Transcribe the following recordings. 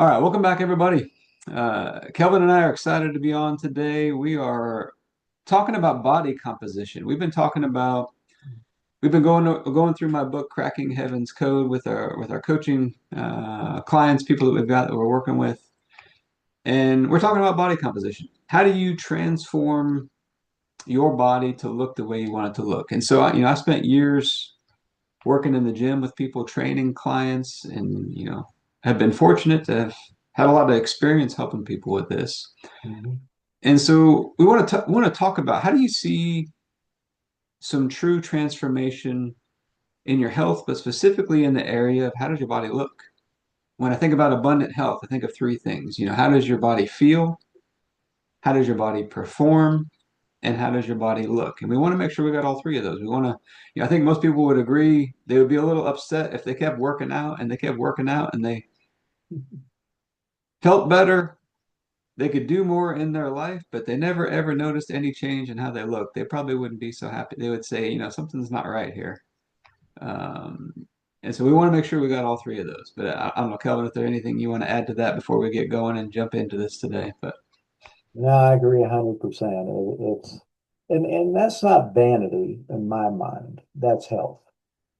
All right, welcome back, everybody. Kelvin and I are excited to be on today. We are talking about body composition. We've been going through my book, Cracking Heaven's Code, with our coaching clients, people that we've got that we're working with, and we're talking about body composition. How do you transform your body to look the way you want it to look? And so, I spent years working in the gym with people, training clients, and have been fortunate to have had a lot of experience helping people with this. Mhm. And so we want to talk about, how do you see some true transformation in your health, but specifically in the area of how does your body look? When I think about abundant health, I think of three things. How does your body feel? How does your body perform? And how does your body look? And we want to make sure we got all three of those. We want to, I think most people would agree they would be a little upset if they kept working out and they kept working out and they felt better, they could do more in their life, but they never ever noticed any change in how they look. They probably wouldn't be so happy. They would say, something's not right here. Um, and so we want to make sure we got all three of those. But I don't know, Kelvin, if there's anything you want to add to that before we get going and jump into this today. But No, I agree 100%. And that's not vanity in my mind. That's health.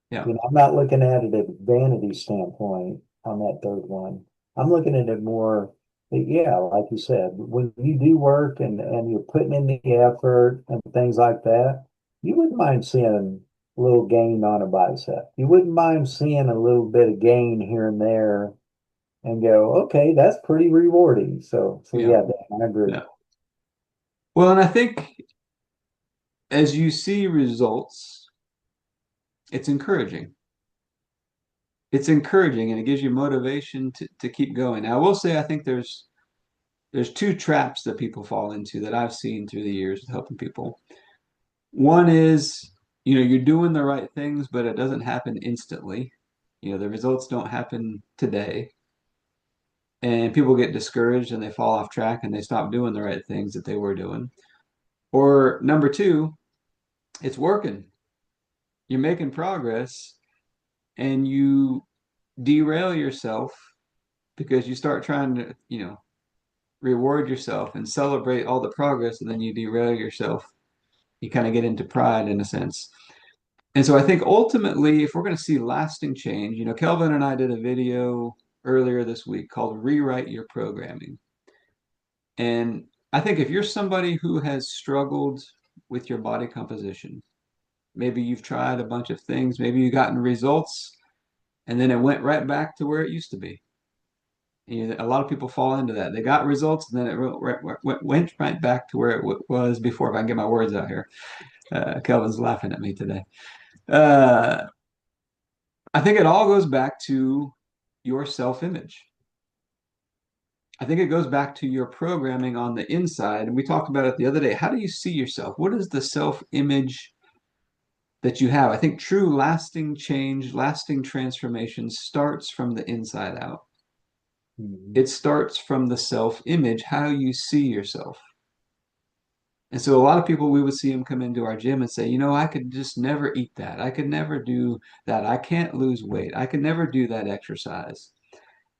yeah, I'm not looking at it at a vanity standpoint on that third one. I'm looking at it more, yeah, like you said, when you do work and you're putting in the effort and things like that, you wouldn't mind seeing a little gain on a bicep. You wouldn't mind seeing a little bit of gain here and there and go, okay, that's pretty rewarding. So yeah, yeah, Dan, I agree. yeah. Well, and I think as you see results, it's encouraging. It's encouraging and it gives you motivation to keep going. Now, I will say I think there's two traps that people fall into that I've seen through the years of helping people. One is, you're doing the right things, but it doesn't happen instantly. The results don't happen today. And people get discouraged and they fall off track and they stop doing the right things that they were doing. Or number two, it's working. You're making progress and you derail yourself because you start trying to, reward yourself and celebrate all the progress, and then you derail yourself. You kind of get into pride in a sense. And so I think ultimately, if we're going to see lasting change, Kelvin and I did a video earlier this week called Rewrite Your Programming. And I think if you're somebody who has struggled with your body composition, maybe you've tried a bunch of things, maybe you've gotten results, and then it went right back to where it used to be. A lot of people fall into that. They got results, and then it went right back to where it was before. If I can get my words out here, Kelvin's laughing at me today. Uh, I think it all goes back to your self-image. I think it goes back to your programming on the inside. And we talked about it the other day. How do you see yourself? What is the self-image that you have? I think true lasting change, lasting transformation starts from the inside out. Mhm. It starts from the self-image, how you see yourself. And so a lot of people, we would see them come into our gym and say, I could just never eat that. I could never do that. I can't lose weight. I could never do that exercise.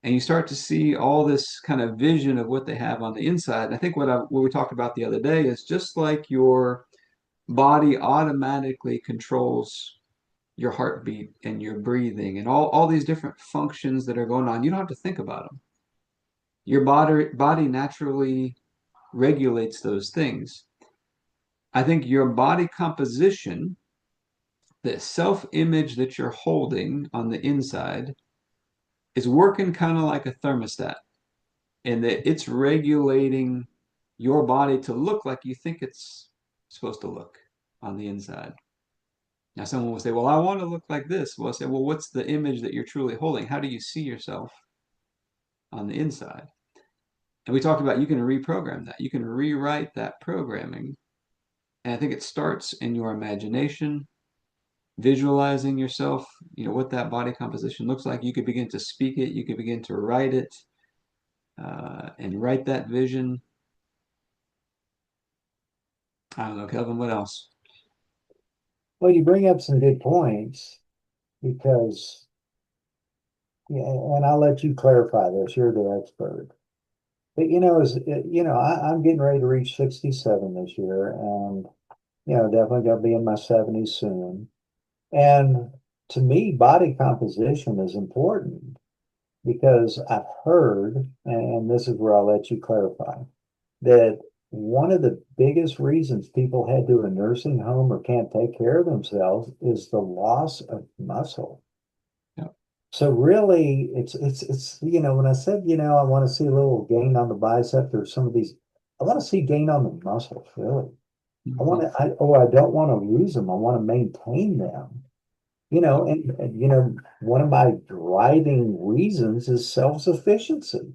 And you start to see all this kind of vision of what they have on the inside. And I think what we talked about the other day is just like your body automatically controls your heartbeat and your breathing and all these different functions that are going on. You don't have to think about them. Your body naturally regulates those things. I think your body composition, the self-image that you're holding on the inside, is working kind of like a thermostat, and that it's regulating your body to look like you think it's supposed to look on the inside. Now, someone will say, well, I want to look like this. Well, I say, well, what's the image that you're truly holding? How do you see yourself on the inside? And we talked about you can reprogram that. You can rewrite that programming. And I think it starts in your imagination, visualizing yourself, what that body composition looks like. You could begin to speak it. You could begin to write it and write that vision. I don't know, Kelvin, what else? Well, you bring up some good points because yeah, and I'll let you clarify this. You're the expert. But I'm getting ready to reach 67 this year, and definitely gonna be in my 70s soon. And to me, body composition is important because I've heard, and this is where I'll let you clarify, that one of the biggest reasons people head to a nursing home or can't take care of themselves is the loss of muscle. Yeah. So really, it's when I said I want to see a little gain on the bicep or some of these, I want to see gain on the muscles. Really, Mhm. I don't want to lose them. I want to maintain them. Yeah. And one of my driving reasons is self-sufficiency.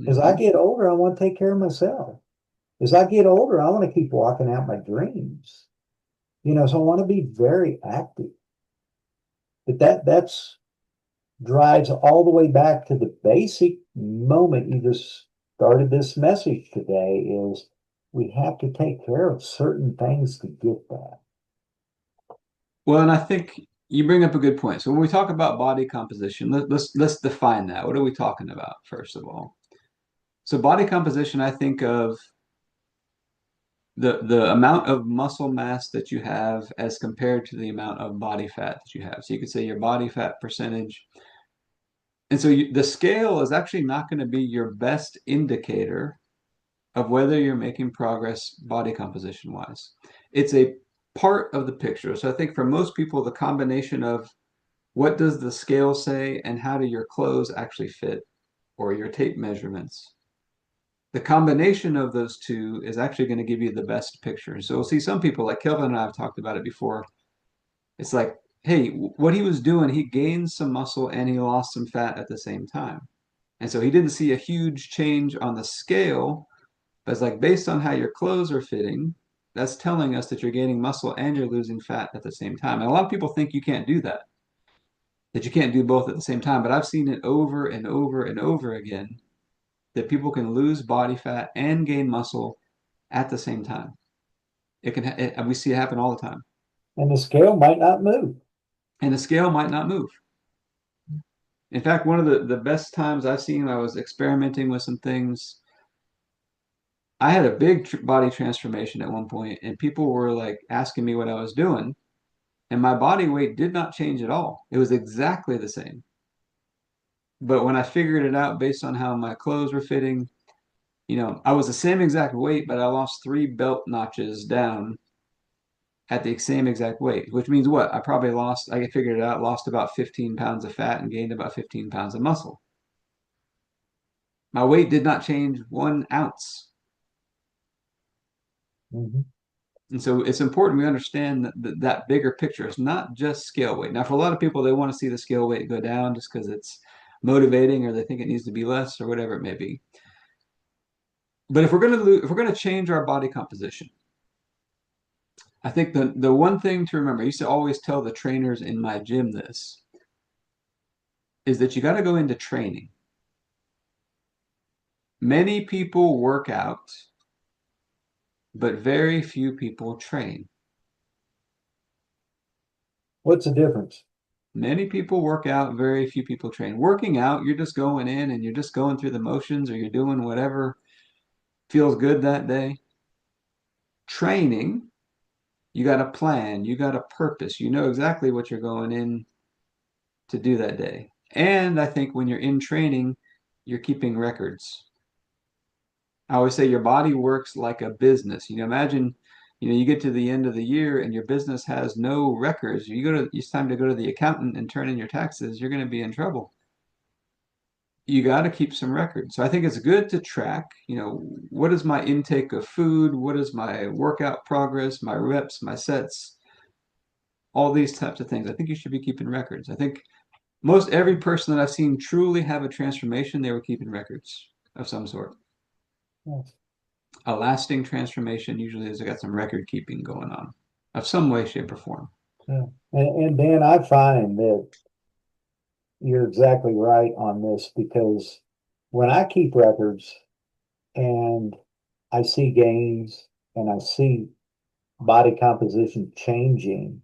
As I Mhm. get older, I want to take care of myself. As I get older, I want to keep walking out my dreams. So I want to be very active. But that's drives all the way back to the basic moment you just started this message today is we have to take care of certain things to get that. Well, and I think you bring up a good point. So when we talk about body composition, let's define that. What are we talking about, first of all? So body composition, I think of the amount of muscle mass that you have as compared to the amount of body fat that you have. So you could say your body fat percentage. And so the scale is actually not going to be your best indicator of whether you're making progress body composition wise. It's a part of the picture. So I think for most people, the combination of what does the scale say and how do your clothes actually fit or your tape measurements, the combination of those two is actually going to give you the best picture. So we'll see some people like Kelvin and I have talked about it before. It's like, hey, what he was doing, he gained some muscle and he lost some fat at the same time. And so he didn't see a huge change on the scale, but it's like based on how your clothes are fitting, that's telling us that you're gaining muscle and you're losing fat at the same time. And a lot of people think you can't do that, that you can't do both at the same time. But I've seen it over and over and over again that people can lose body fat and gain muscle at the same time. We see it happen all the time. And the scale might not move. And the scale might not move. In fact, one of the best times I've seen, I was experimenting with some things. I had a big body transformation at one point, and people were like asking me what I was doing, and my body weight did not change at all. It was exactly the same. But when I figured it out based on how my clothes were fitting, I was the same exact weight, but I lost 3 belt notches down at the same exact weight, which means what? I figured it out, lost about 15 pounds of fat and gained about 15 pounds of muscle. My weight did not change 1 ounce. Mhm. And so it's important we understand that bigger picture. It's not just scale weight. Now, for a lot of people, they want to see the scale weight go down just because it's motivating or they think it needs to be less or whatever it may be. But if we're going to change our body composition, I think the one thing to remember, I used to always tell the trainers in my gym this, is that you got to go into training. Many people work out, but very few people train. What's the difference? Many people work out, very few people train. Working out, you're just going in and you're just going through the motions or you're doing whatever feels good that day. Training, you got a plan, you got a purpose, you know exactly what you're going in to do that day. And I think when you're in training, you're keeping records. I always say your body works like a business. Imagine, you get to the end of the year and your business has no records. It's time to go to the accountant and turn in your taxes. You're going to be in trouble. You got to keep some records. So I think it's good to track, what is my intake of food? What is my workout progress, my reps, my sets, all these types of things. I think you should be keeping records. I think most every person that I've seen truly have a transformation, they were keeping records of some sort. Yes. A lasting transformation usually has got some record keeping going on of some way, shape, or form. Yeah. And Dan, I find that you're exactly right on this because when I keep records and I see gains and I see body composition changing,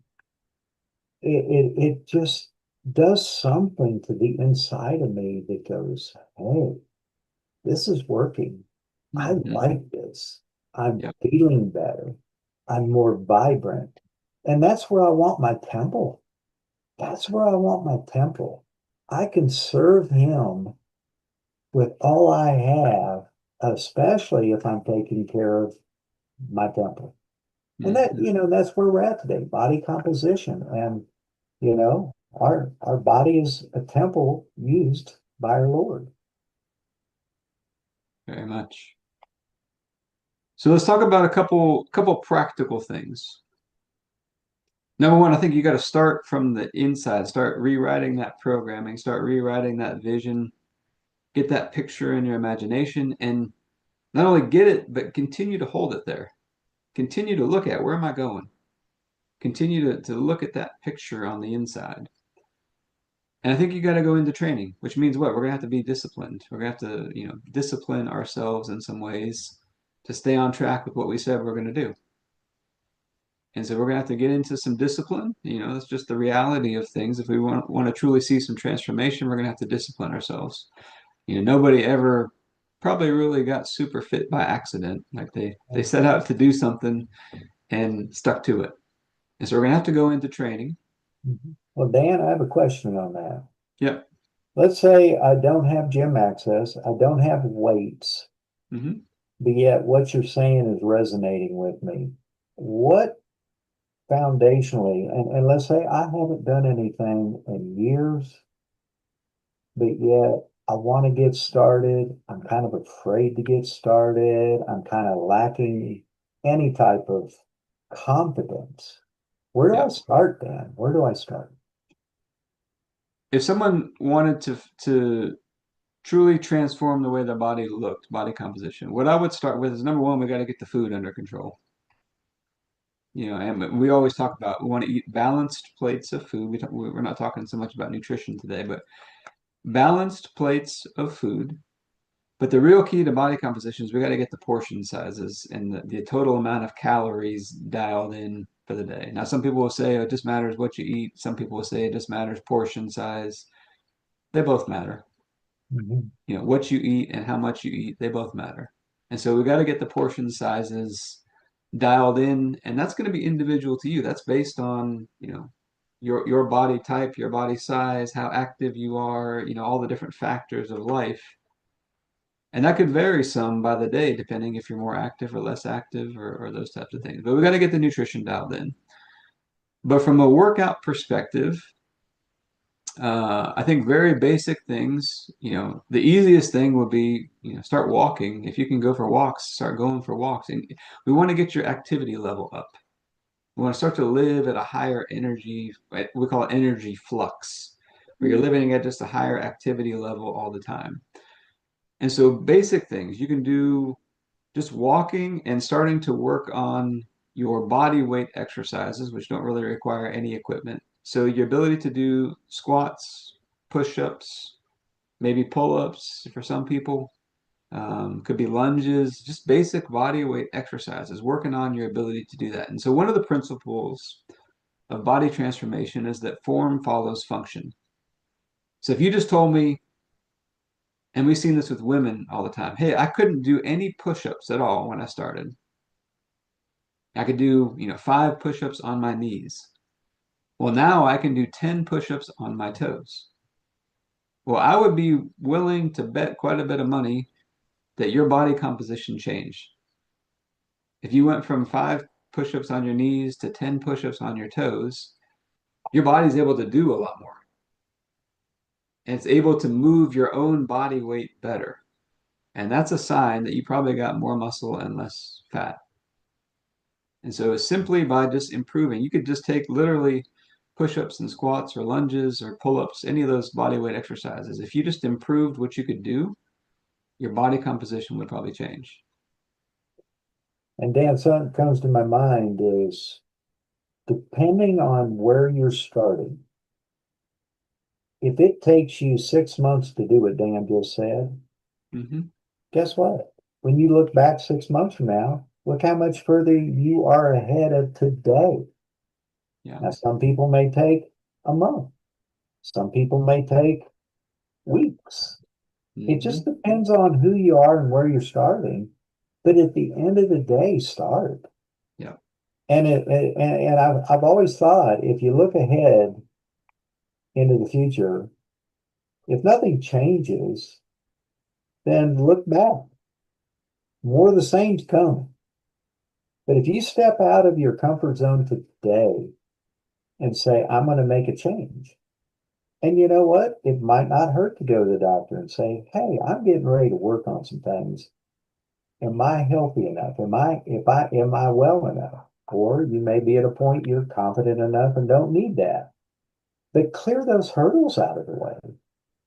it just does something to the inside of me that goes, hey, this is working. I Hmm. like this. I'm Yep. feeling better. I'm more vibrant. And that's where I want my temple. That's where I want my temple. I can serve him with all I have, especially if I'm taking care of my temple. And that, Hmm. that's where we're at today, body composition. And, our body is a temple used by our Lord. Very much. So let's talk about a couple practical things. Number one, I think you got to start from the inside, start rewriting that programming, start rewriting that vision, get that picture in your imagination, and not only get it, but continue to hold it there. Continue to look at where am I going? Continue to look at that picture on the inside. And I think you got to go into training, which means what? We're going to have to be disciplined. We're going to have to, discipline ourselves in some ways to stay on track with what we said we're going to do. And so we're going to have to get into some discipline. That's just the reality of things. If we want to truly see some transformation, we're going to have to discipline ourselves. Nobody ever probably really got super fit by accident. Like they set out to do something and stuck to it. And so we're going to have to go into training. Well, Dan, I have a question on that. Yep. Let's say I don't have gym access, I don't have weights, Hmm. but yet what you're saying is resonating with me. What foundationally, and let's say I haven't done anything in years, but yet I want to get started. I'm kind of afraid to get started. I'm kind of lacking any type of confidence. Where do I Yep. start, Dan? Where do I start? If someone wanted to truly transform the way their body looked, body composition, what I would start with is number one, we got to get the food under control. And we always talk about we want to eat balanced plates of food. We're not talking so much about nutrition today, but balanced plates of food. But the real key to body composition is we got to get the portion sizes and the total amount of calories dialed in for the day. Now, some people will say oh, it just matters what you eat. Some people will say it just matters portion size. They both matter. Mhm. What you eat and how much you eat, they both matter. And so we got to get the portion sizes dialed in, and that's going to be individual to you. That's based on, your body type, your body size, how active you are, all the different factors of life. And that could vary some by the day, depending if you're more active or less active or those types of things. But we got to get the nutrition dialed in. But from a workout perspective, I think very basic things, the easiest thing would be, start walking. If you can go for walks, start going for walks. And we want to get your activity level up. We want to start to live at a higher energy, we call it energy flux, where you're living at just a higher activity level all the time. And so basic things you can do just walking and starting to work on your body weight exercises, which don't really require any equipment. So your ability to do squats, push-ups, maybe pull-ups for some people, could be lunges, just basic body weight exercises, working on your ability to do that. And so one of the principles of body transformation is that form follows function. So if you just told me, and we've seen this with women all the time, hey, I couldn't do any push-ups at all when I started. I could do, 5 push-ups on my knees. Well, now I can do 10 push-ups on my toes. Well, I would be willing to bet quite a bit of money that your body composition changed. If you went from 5 push-ups on your knees to 10 push-ups on your toes, your body's able to do a lot more. And it's able to move your own body weight better. And that's a sign that you probably got more muscle and less fat. And so simply by just improving, you could just take literally push-ups and squats or lunges or pull-ups, any of those body weight exercises. If you just improved what you could do, your body composition would probably change. And Dan, something comes to my mind is depending on where you're starting, if it takes you 6 months to do what Dan just said, Hmm. guess what? When you look back 6 months from now, look how much further you are Yeah. ahead of today. Yeah. Now, some people may take a month. Some people may take weeks. It just Hmm. depends on who you are and where you're starting. But at the end of the day, start. Yeah. And I've always thought if you look ahead into the future, if nothing changes, then look back. More of the same's coming. But if you step out of your comfort zone today and say, I'm going to make a change, and you know what? It might not hurt to go to the doctor and say, hey, I'm getting ready to work on some things. Am I healthy enough? Am I well enough? Or you may be at a point you're confident enough and don't need that. But clear those hurdles out of the way.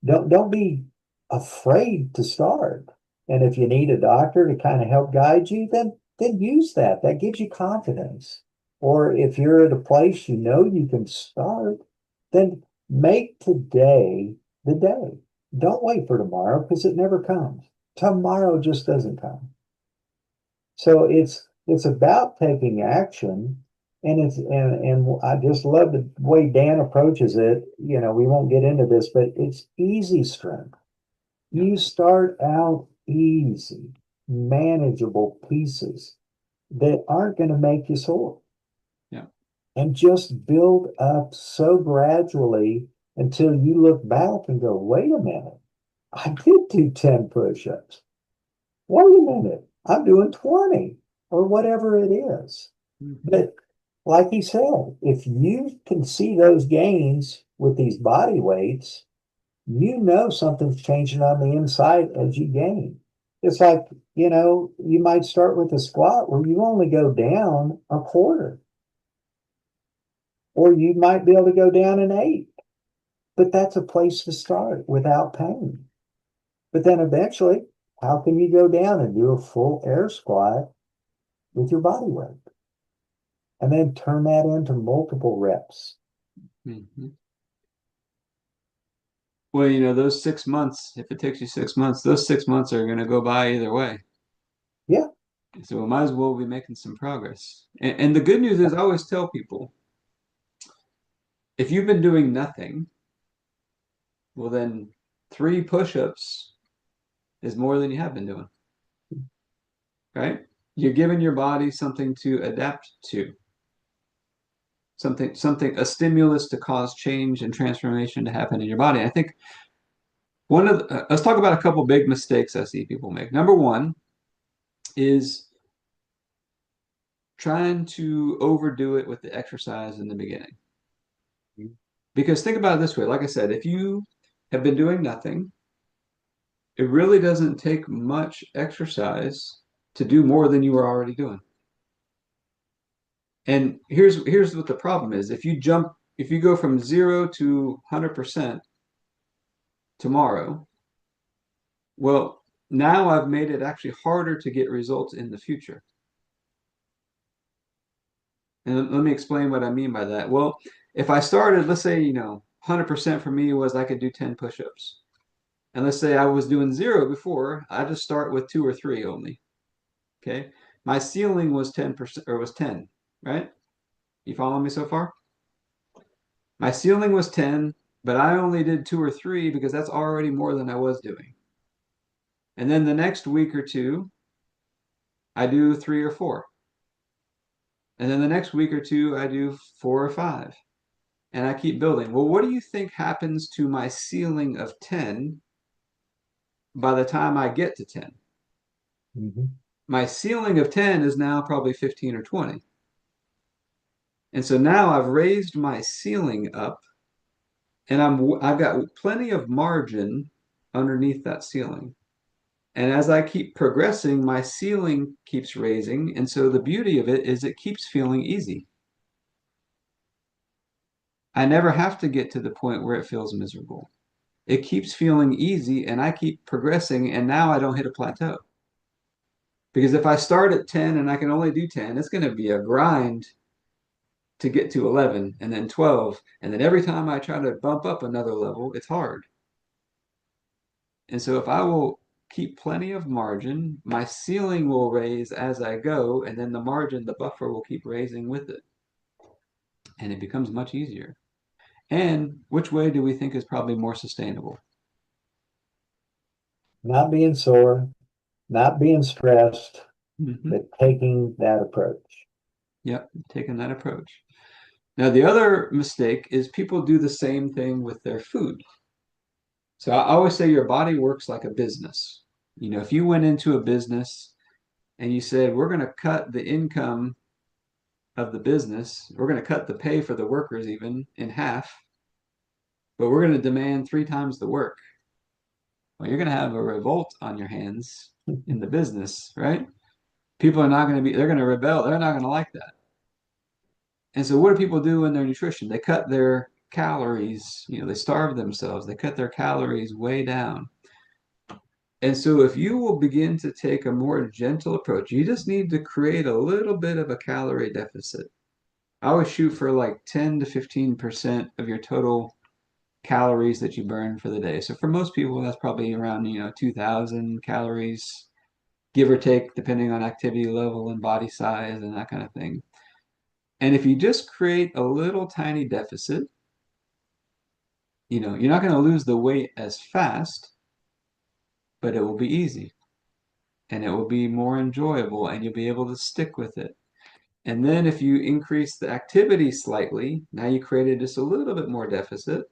Don't be afraid to start. And if you need a doctor to kind of help guide you, then use that. That gives you confidence. Or if you're at a place you know you can start, then make today the day. Don't wait for tomorrow because it never comes. Tomorrow just doesn't come. So it's about taking action, and I just love the way Dan approaches it. You know, we won't get into this, but it's easy strength. Yeah. You start out easy, manageable pieces that aren't going to make you sore, Yeah. and just build up so gradually until you look back and go, wait a minute, I did do 10 push-ups. Wait a minute, I'm doing 20 or whatever it is. Hmm. But like he said, if you can see those gains with these body weights, you know something's changing on the inside as you gain. It's like, you might start with a squat where you only go down a quarter, or you might be able to go down an eighth, but that's a place to start without pain. But then eventually, how can you go down and do a full air squat with your body weight? And then turn that into multiple reps. Hmm. Well, those 6 months, if it takes you 6 months, those 6 months are going to go by either way. Yeah. So we might as well be making some progress. And the good news is, I always tell people, if you've been doing nothing, well, then 3 push-ups is more than you have been doing, right? You're giving your body something to adapt to, a stimulus to cause change and transformation to happen in your body. I think let's talk about a couple big mistakes I see people make. Number one is trying to overdo it with the exercise in the beginning. Because think about it this way, like I said, if you have been doing nothing, it really doesn't take much exercise to do more than you were already doing. And here's what the problem is. If you go from 0 to 100% tomorrow, well, now I've made it actually harder to get results in the future. And let me explain what I mean by that. Well, if I started, let's say, 100% for me was I could do 10 push-ups. And let's say I was doing 0 before, I just start with 2 or 3 only. Okay. My ceiling was 10% or was 10, right? You follow me so far? My ceiling was 10, but I only did 2 or 3 because that's already more than I was doing. And then the next week or two, I do 3 or 4. And then the next week or two, I do 4 or 5. And I keep building. Well, what do you think happens to my ceiling of 10 by the time I get to 10? Mm-hmm. My ceiling of 10 is now probably 15 or 20. And so now I've raised my ceiling up, and I've got plenty of margin underneath that ceiling. And as I keep progressing, my ceiling keeps raising. And so the beauty of it is it keeps feeling easy. I never have to get to the point where it feels miserable. It keeps feeling easy and I keep progressing. And now I don't hit a plateau. Because if I start at 10 and I can only do 10, it's going to be a grind to get to 11 and then 12. And then every time I try to bump up another level, it's hard. And so if I will keep plenty of margin, my ceiling will raise as I go, and then the margin, the buffer will keep raising with it. And it becomes much easier. And which way do we think is probably more sustainable? Not being sore, not being stressed, Hmm. but taking that approach. Yep, taking that approach. Now, the other mistake is people do the same thing with their food. So I always say your body works like a business. If you went into a business and you said, we're going to cut the income of the business, we're going to cut the pay for the workers even in half, but we're going to demand 3 times the work. Well, you're going to have a revolt on your hands in the business, right? People are not going to be, they're going to rebel. They're not going to like that. And so what do people do in their nutrition? They cut their calories, they starve themselves. They cut their calories way down. And so if you will begin to take a more gentle approach, you just need to create a little bit of a calorie deficit. I always shoot for like 10 to 15% of your total calories that you burn for the day. So for most people, that's probably around, 2,000 calories, give or take, depending on activity level and body size and that kind of thing. And if you just create a little tiny deficit, you're not going to lose the weight as fast, but it will be easy and it will be more enjoyable and you'll be able to stick with it. And then if you increase the activity slightly, now you created just a little bit more deficit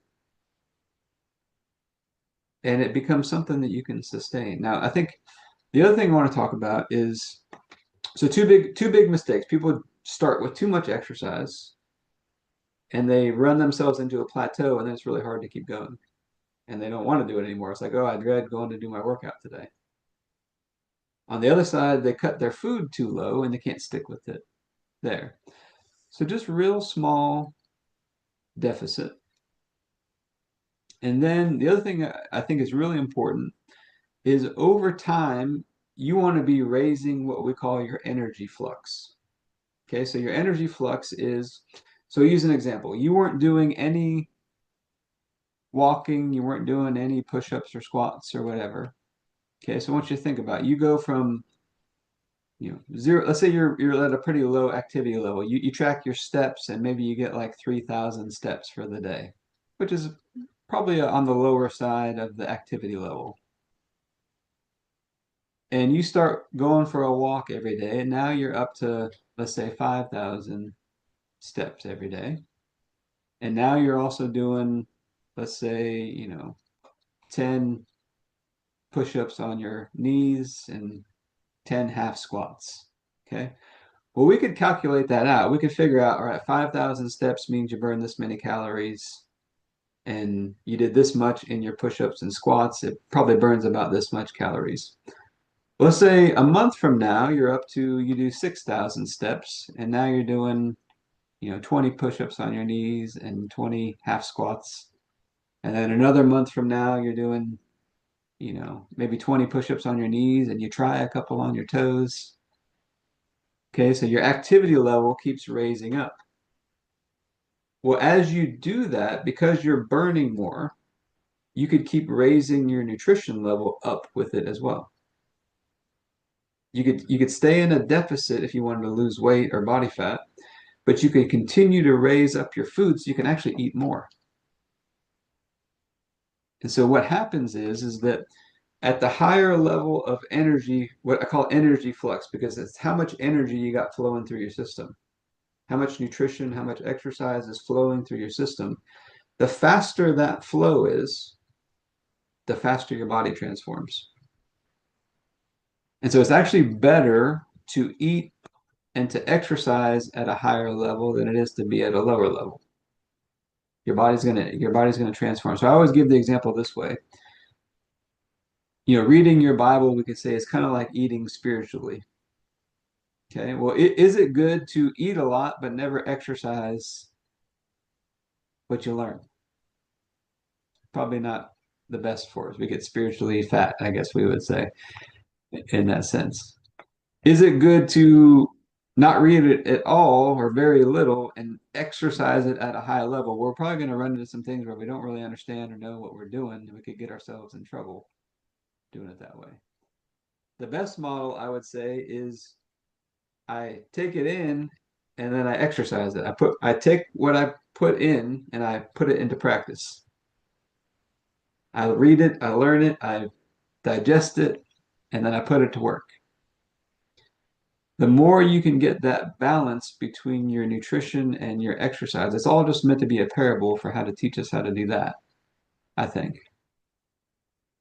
and it becomes something that you can sustain. Now, I think the other thing I want to talk about is so two big mistakes. People start with too much exercise and they run themselves into a plateau and then it's really hard to keep going. And they don't want to do it anymore. It's like, oh, I dread going to do my workout today. On the other side, they cut their food too low and they can't stick with it there. So just real small deficit. And then the other thing I think is really important is over time, you want to be raising what we call your energy flux. Okay, so your energy flux is, so use an example. You weren't doing any walking, you weren't doing any push-ups or squats or whatever. Okay, so I want you to think about it. You go from zero, let's say you're at a pretty low activity level. You track your steps and maybe you get like 3,000 steps for the day, which is probably on the lower side of the activity level. And you start going for a walk every day, and now you're up to, let's say, 5,000 steps every day. And now you're also doing, let's say, 10 push-ups on your knees and 10 half squats. Okay. Well, we could calculate that out. We could figure out, all right, 5,000 steps means you burn this many calories, and you did this much in your push-ups and squats. It probably burns about this much calories. Let's say a month from now, you do 6,000 steps, and now you're doing, 20 push-ups on your knees and 20 half squats. And then another month from now, you're doing, maybe 20 push-ups on your knees and you try a couple on your toes. Okay, so your activity level keeps raising up. Well, as you do that, because you're burning more, you could keep raising your nutrition level up with it as well. You could stay in a deficit if you wanted to lose weight or body fat, but you can continue to raise up your food so you can actually eat more. And so what happens is that at the higher level of energy, what I call energy flux, because it's how much energy you got flowing through your system, how much nutrition, how much exercise is flowing through your system. The faster that flow is, the faster your body transforms. And so it's actually better to eat and to exercise at a higher level than it is to be at a lower level. Your body's gonna transform. So I always give the example this way. Reading your Bible, we could say, is kind of like eating spiritually. Okay, well, is it good to eat a lot but never exercise what you learn? Probably not the best for us. We get spiritually fat, I guess we would say, in that sense. Is it good to not read it at all or very little and exercise it at a high level? We're probably going to run into some things where we don't really understand or know what we're doing, and we could get ourselves in trouble doing it that way. The best model, I would say, is I take it in and then I exercise it. I take what I put in and I put it into practice. I read it, I learn it, I digest it, and then I put it to work. The more you can get that balance between your nutrition and your exercise, it's all just meant to be a parable for how to teach us how to do that, I think.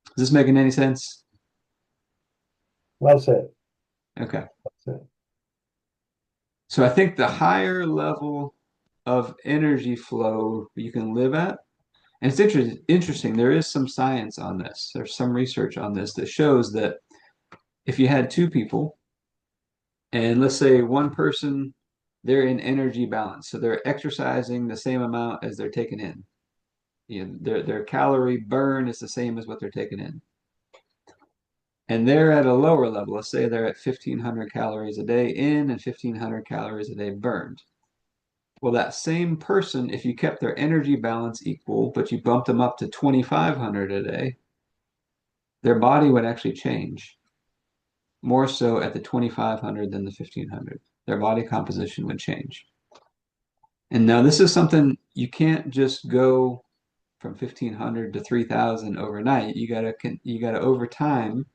Is this making any sense? Well said. Okay. Well said. So I think the higher level of energy flow you can live at, and it's interesting, there is some science on this. There's some research on this that shows that if you had two people, and let's say one person, they're in energy balance, so they're exercising the same amount as they're taking in. You know, their calorie burn is the same as what they're taking in. And they're at a lower level. Let's say they're at 1,500 calories a day in and 1,500 calories a day burned. Well, that same person, if you kept their energy balance equal, but you bumped them up to 2,500 a day, their body would actually change more so at the 2,500 than the 1,500. Their body composition would change. And now this is something you can't just go from 1,500 to 3,000 overnight. You gotta over time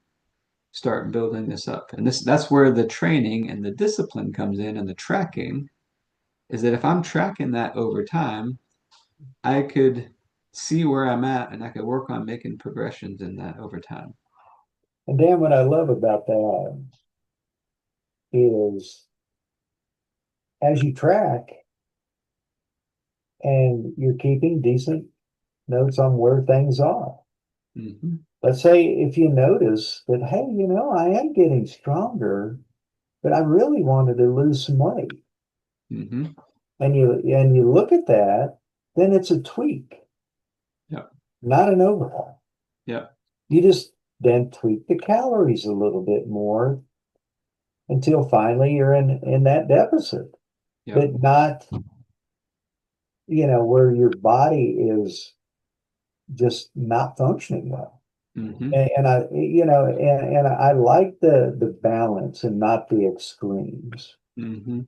start building this up. And that's where the training and the discipline comes in and the tracking is that if I'm tracking that over time, I could see where I'm at and I could work on making progressions in that over time. And Dan, what I love about that is as you track and you're keeping decent notes on where things are. Hmm. Let's say if you notice that, hey, I am getting stronger, but I really wanted to lose some weight. Hmm. And you look at that, then it's a tweak, Yep. not an overhaul. Yep. You just then tweak the calories a little bit more until finally you're in that deficit, Yep. but not, where your body is just not functioning well. Hmm. And I like the balance and not the extremes. Hmm.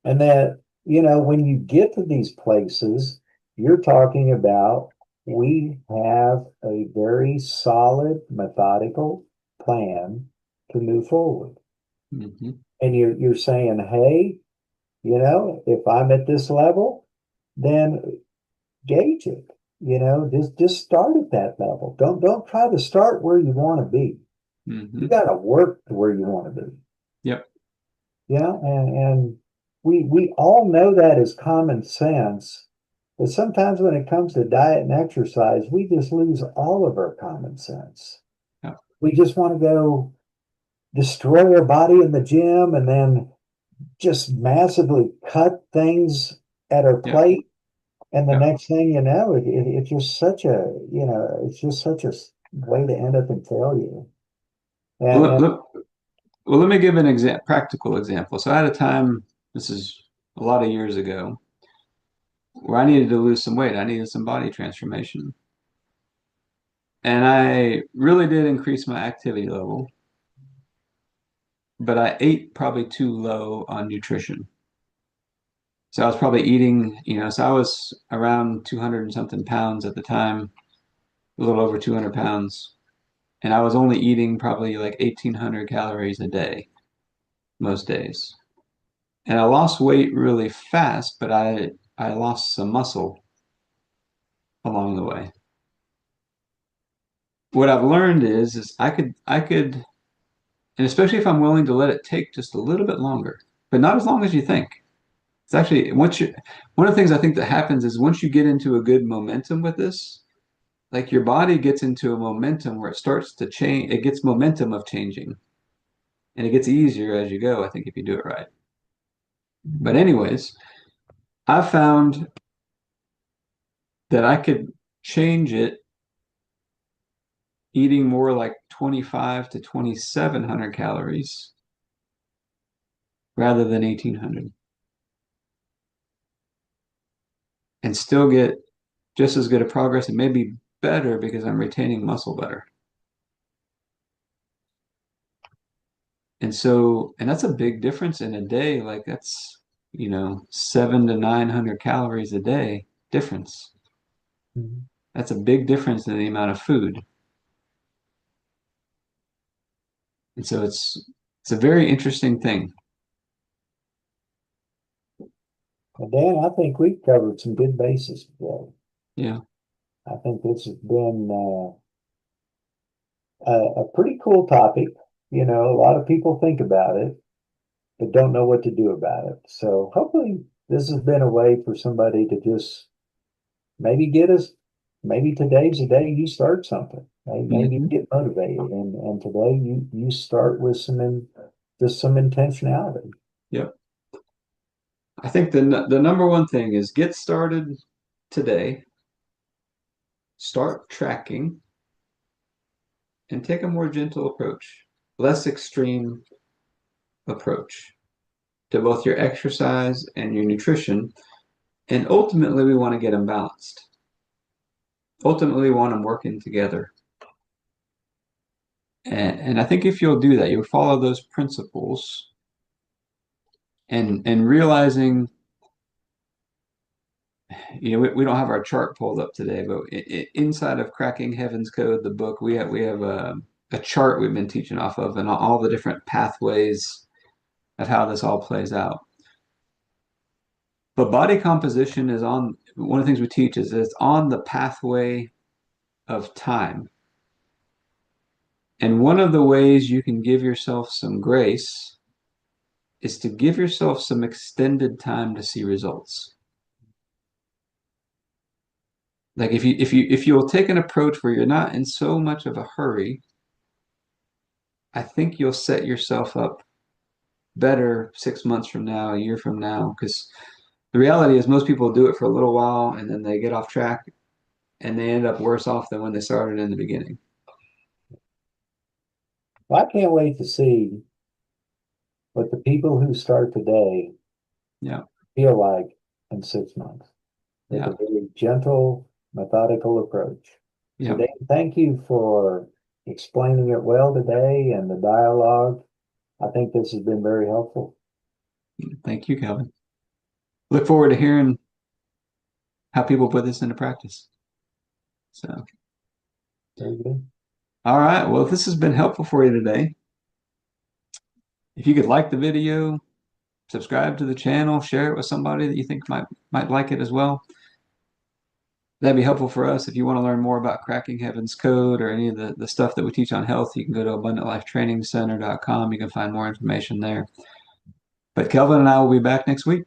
And that, when you get to these places, you're talking about we have a very solid, methodical plan to move forward. Hmm. And you're saying, hey, if I'm at this level, then gauge it. Just start at that level. Don't try to start where you want to be. You Hmm. got to work to where you want to be. Yep. And we all know that as common sense, but sometimes when it comes to diet and exercise, we just lose all of our common sense. Yep. We just want to go destroy our body in the gym and then just massively cut things at our Yep. plate. And the Yep. next thing you know, it's just it's just such a way to end up in failure. Well, And let me give an practical example. So I had a time, this is a lot of years ago, where I needed to lose some weight. I needed some body transformation. And I really did increase my activity level, but I ate probably too low on nutrition. So I was probably eating, so I was around 200 and something pounds at the time, a little over 200 pounds. And I was only eating probably like 1,800 calories a day most days. And I lost weight really fast, but I lost some muscle along the way. What I've learned is I could, and especially if I'm willing to let it take just a little bit longer, but not as long as you think. It's actually one of the things I think that happens is once you get into a good momentum with this, like your body gets into a momentum where it starts to change, it gets momentum of changing, and it gets easier as you go, I think, if you do it right. But anyways, I found that I could change it eating more like 25 to 2,700 calories rather than 1,800 and still get just as good a progress and maybe better because I'm retaining muscle better. And so, and that's a big difference in a day. Like 7 to 900 calories a day difference. Mhm. That's a big difference in the amount of food. And so it's a very interesting thing. Well, Dan, I think we've covered some good bases today. Yeah. I think this has been a pretty cool topic. You know, a lot of people think about it, but don't know what to do about it. So hopefully this has been a way for somebody to just maybe get us, maybe today's the day you start something. Maybe Hmm. you get motivated and today you start with just some intentionality. Yep. I think the number one thing is get started today, start tracking, and take a more gentle approach, less extreme approach to both your exercise and your nutrition. And ultimately, we want to get them balanced. Ultimately, we want them working together. And I think if you'll do that, you'll follow those principles and realizing, we don't have our chart pulled up today, but inside of Cracking Heaven's Code, the book, we have a chart we've been teaching off of and all the different pathways of how this all plays out. But body composition is on one of the things we teach is it's on the pathway of time. And one of the ways you can give yourself some grace is to give yourself some extended time to see results. Like if you'll take an approach where you're not in so much of a hurry, I think you'll set yourself up better 6 months from now, a year from now, because the reality is most people do it for a little while and then they get off track and they end up worse off than when they started in the beginning. Well, I can't wait to see what the people who start today Yeah, feel like in 6 months with a yeah, very gentle, methodical approach. So, yeah. Dave, thank you for explaining it well today and the dialogue. I think this has been very helpful. Thank you, Kelvin. Look forward to hearing how people put this into practice. So, Very good. all right. Well, if this has been helpful for you today, if you could like the video, subscribe to the channel, share it with somebody that you think might like it as well. That'd be helpful for us. If you want to learn more about Cracking Heaven's Code or any of the stuff that we teach on health, you can go to abundantlifetrainingcenter.com. You can find more information there. But Kelvin and I will be back next week.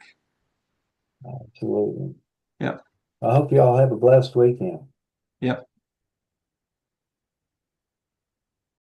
Absolutely. Yep. I hope you all have a blessed weekend. Yep.